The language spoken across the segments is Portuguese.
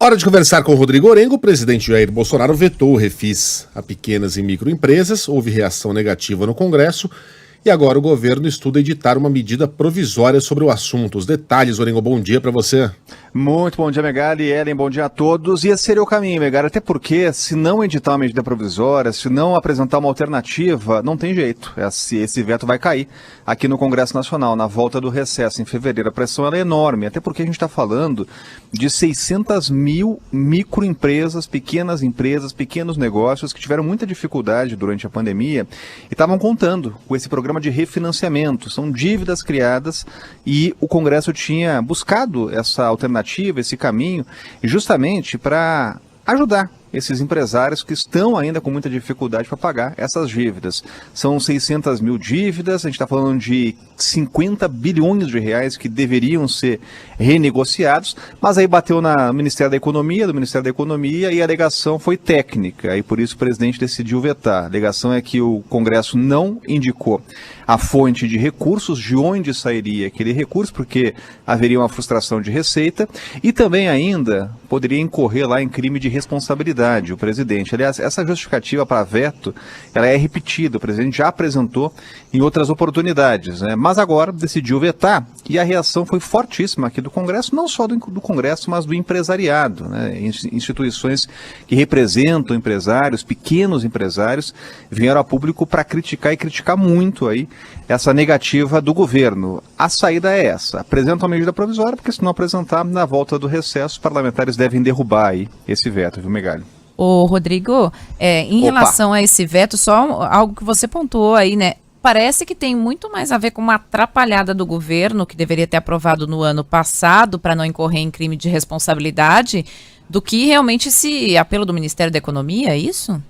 Hora de conversar com o Rodrigo Orengo. O presidente Jair Bolsonaro vetou o refis a pequenas e microempresas, houve reação negativa no Congresso e agora o governo estuda editar uma medida provisória sobre o assunto. Os detalhes, Orengo, bom dia para você. Muito bom dia, Megali, Ellen, bom dia a todos. E esse seria o caminho, Megali, até porque se não editar uma medida provisória, se não apresentar uma alternativa, não tem jeito. Esse veto vai cair aqui no Congresso Nacional, na volta do recesso em fevereiro. A pressão ela é enorme, até porque a gente está falando de 600 mil microempresas, pequenos negócios que tiveram muita dificuldade durante a pandemia e estavam contando com esse programa de refinanciamento. São dívidas criadas e o Congresso tinha buscado essa alternativa, esse caminho, justamente para ajudar esses empresários que estão ainda com muita dificuldade para pagar essas dívidas. São 600 mil dívidas, a gente está falando de 50 bilhões de reais que deveriam ser renegociados, mas aí bateu no Ministério da Economia, e a alegação foi técnica, e por isso o presidente decidiu vetar. A alegação é que o Congresso não indicou a fonte de recursos, de onde sairia aquele recurso, porque haveria uma frustração de receita, e também ainda poderia incorrer lá em crime de responsabilidade o presidente. Aliás, essa justificativa para veto, ela é repetida, o presidente já apresentou em outras oportunidades, né? Mas agora decidiu vetar e a reação foi fortíssima aqui do Congresso, não só do Congresso, mas do empresariado, né? Instituições que representam empresários, pequenos empresários, vieram a público para criticar e criticar muito aí essa negativa do governo. A saída é essa, apresenta uma medida provisória, porque se não apresentar, na volta do recesso, os parlamentares devem derrubar aí esse veto, viu, Megali? Ô, Rodrigo, em relação a esse veto, só algo que você pontuou aí, né? Parece que tem muito mais a ver com uma atrapalhada do governo, que deveria ter aprovado no ano passado, para não incorrer em crime de responsabilidade, do que realmente esse apelo do Ministério da Economia, é isso?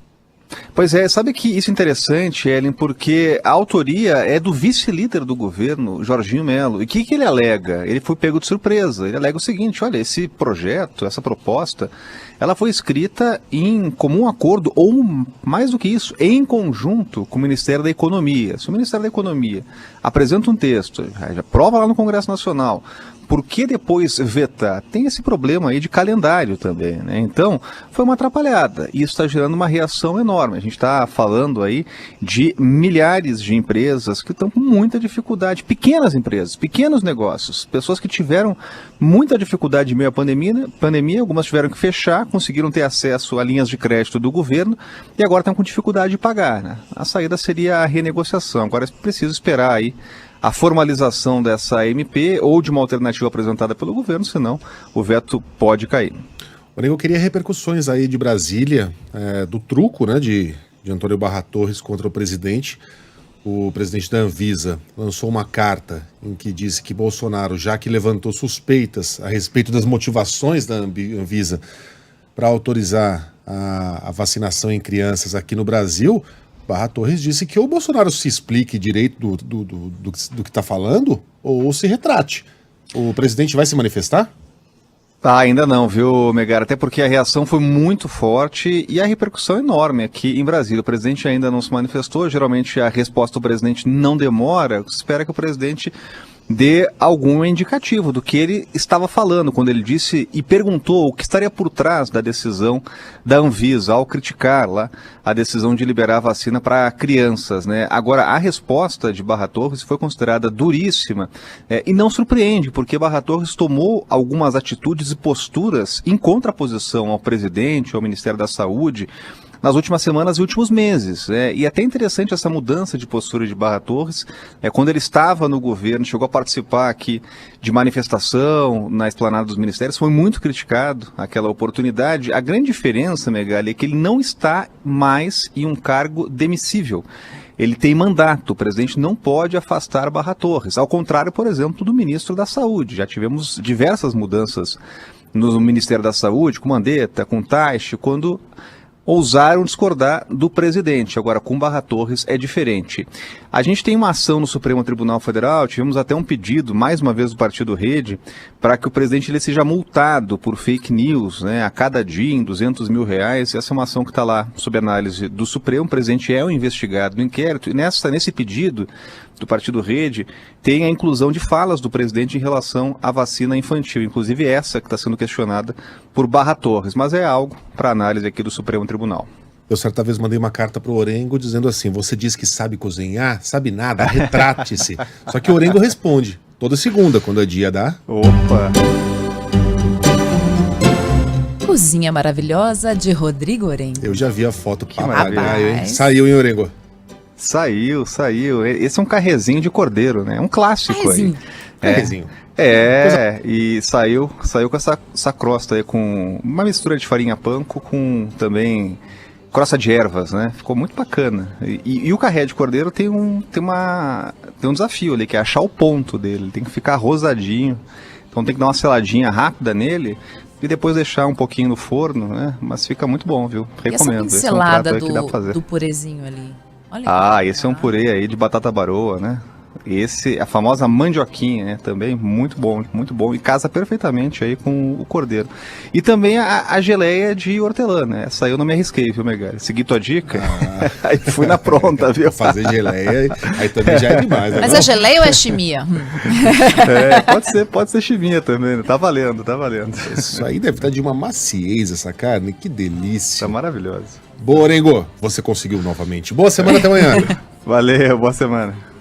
Pois é, sabe que isso é interessante, Ellen, porque a autoria é do vice-líder do governo, Jorginho Melo. E o que ele alega? Ele foi pego de surpresa. Ele alega o seguinte: olha, esse projeto, essa proposta, ela foi escrita em comum acordo, ou mais do que isso, em conjunto com o Ministério da Economia. Se o Ministério da Economia apresenta um texto, já prova lá no Congresso Nacional, por que depois vetar? Tem esse problema aí de calendário também, né? Então, foi uma atrapalhada. E isso está gerando uma reação enorme. A gente está falando aí de milhares de empresas que estão com muita dificuldade. Pequenas empresas, pequenos negócios. Pessoas que tiveram muita dificuldade em meio à pandemia, algumas tiveram que fechar, conseguiram ter acesso a linhas de crédito do governo e agora estão com dificuldade de pagar, né? A saída seria a renegociação. Agora é preciso esperar aí a formalização dessa MP ou de uma alternativa apresentada pelo governo, senão o veto pode cair. Eu queria repercussões aí de Brasília, do truco, né, de Antônio Barra Torres contra o presidente. O presidente da Anvisa lançou uma carta em que disse que Bolsonaro, já que levantou suspeitas a respeito das motivações da Anvisa para autorizar a vacinação em crianças aqui no Brasil, Barra Torres disse que ou o Bolsonaro se explique direito do que está falando ou se retrate. O presidente vai se manifestar? Ainda não, viu, Megara? Até porque a reação foi muito forte e a repercussão enorme aqui em Brasília. O presidente ainda não se manifestou, geralmente a resposta do presidente não demora, se espera que o presidente dê algum indicativo do que ele estava falando quando ele disse e perguntou o que estaria por trás da decisão da Anvisa ao criticar lá a decisão de liberar a vacina para crianças, né? Agora, a resposta de Barra Torres foi considerada duríssima e não surpreende, porque Barra Torres tomou algumas atitudes e posturas em contraposição ao presidente, ao Ministério da Saúde, nas últimas semanas e últimos meses. E é até interessante essa mudança de postura de Barra Torres. Quando ele estava no governo, chegou a participar aqui de manifestação na esplanada dos ministérios, foi muito criticado aquela oportunidade. A grande diferença, Megali, é que ele não está mais em um cargo demissível. Ele tem mandato, o presidente não pode afastar Barra Torres, ao contrário, por exemplo, do ministro da Saúde. Já tivemos diversas mudanças no Ministério da Saúde, com Mandetta, com Taixe, quando ousaram discordar do presidente. Agora, com Barra Torres é diferente. A gente tem uma ação no Supremo Tribunal Federal, tivemos até um pedido, mais uma vez do Partido Rede, para que o presidente ele seja multado por fake news, né, a cada dia em R$200 mil. Essa é uma ação que está lá sob análise do Supremo. O presidente é o investigado no inquérito, e nesse pedido do Partido Rede tem a inclusão de falas do presidente em relação à vacina infantil, inclusive essa que está sendo questionada por Barra Torres, mas é algo para análise aqui do Supremo Tribunal. Eu certa vez mandei uma carta pro Orengo dizendo assim: você diz que sabe cozinhar, sabe nada, retrate-se. Só que o Orengo responde toda segunda, quando é dia da... Opa! Cozinha Maravilhosa de Rodrigo Orengo. Eu já vi a foto, maravilha, hein? Saiu, hein, Orengo? Saiu. Esse é um carrezinho de cordeiro, né? É um clássico Carrezinho. aí. Carrezinho. E saiu com essa crosta aí, com uma mistura de farinha panko com também crosta de ervas, né? Ficou muito bacana. E o carré de cordeiro tem um desafio ali, que é achar o ponto dele. Ele tem que ficar rosadinho, então tem que dar uma seladinha rápida nele e depois deixar um pouquinho no forno, né? Mas fica muito bom, viu? Recomendo. E essa pincelada esse é um prato aí que dá pra fazer. do purezinho ali. Olha Esse é um purê aí de batata baroa, né? A famosa mandioquinha, né? Também muito bom. E casa perfeitamente aí com o cordeiro. E também a geleia de hortelã, né? Essa aí eu não me arrisquei, viu, Megali? Segui tua dica, aí fui na pronta, viu? Fazer geleia, aí também já é demais, né? Mas é geleia ou é chimia? Pode ser chivinha também, né? Tá valendo. Isso aí deve estar de uma maciez, essa carne, que delícia. Tá maravilhoso. Boa, Orengo, você conseguiu novamente. Boa semana, até amanhã. Valeu, boa semana.